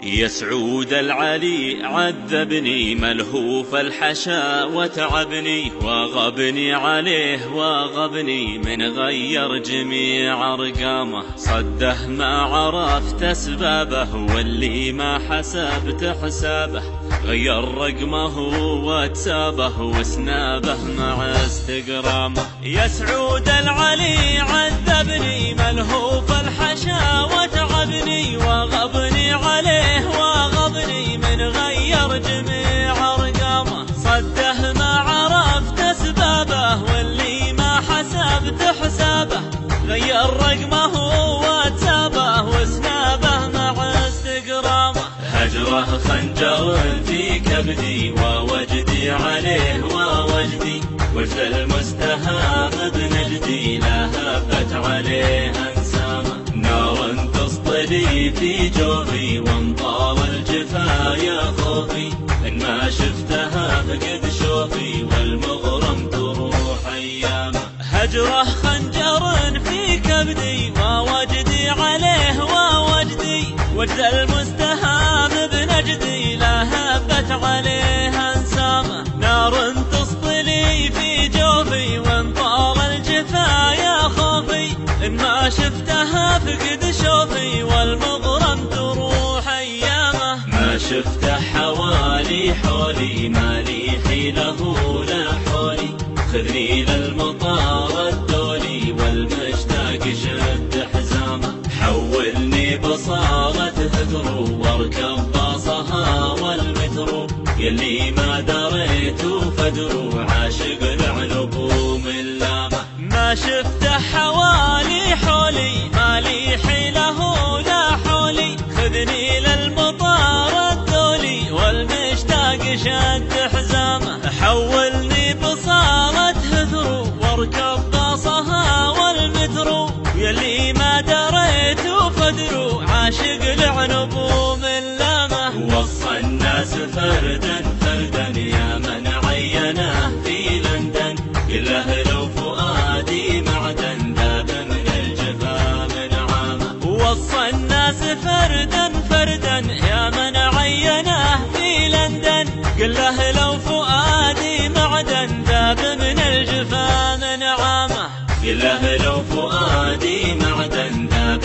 يا سعود العلي عذبني ملهوف الحشا وتعبني، وغبني عليه وغبني من غير جميع ارقامه. صده ما عرفت اسبابه واللي ما حسبت حسابه، غير رقمه واتسابه وسنابه مع استقرامه. يا سعود العلي عذبني ملهوف الحشا وتعبني، وغبني عليه وغبني من غير جميع ارقامه. صده ما عرفت اسبابه واللي ما حسبت حسابه، غير رقمه واتسابه وسنابه مع استقرامه. هجره خنجر في كبدي ووجدي عليه ووجدي، وجد المستهام بنجدي لا هبت عليه انسامه. نار تسطلي في جوفي وانطال الجفا يا خوفي، ان ما شفتها فقد شوفي والمغرم تروح ايامه. هجره خنجر في كبدي ووجدي عليه ووجدي، وجد المستهام بنجدي لا هبت عليه انسامه. نار تسطلي في جوفي وانطال الجفا يا خوفي، ان ما شفتها فقد شوفي والمغرم تروح ايامه. ما شفته حوالي حولي ما لي حيله لا حولي، خذني للمطار الدولي والمشتاق شد حزامه. حولني بصالة هدرو واركب باصها والمترو، يلي ما دريت فدرو عاشق العنب من لامه. ما شفته حوالي حولي ما لي حيله لا حولي، خذني للمطار الدولي والمشتاق شد حزامه. حولني بصالة هدرو واركب باصها والمترو، يلي ما دريت فدرو عاشق العنب من لامه. وصى الناس فردا فردا يا من عينه في لندن، قل له لو فؤادي معدن ذاب من الجفا من عامه. وصى الناس فردا فردا يا من عينه في لندن، قل له لو فؤادي معدن ذاب من الجفا من عامه. قل له لو فؤادي معدن ذاب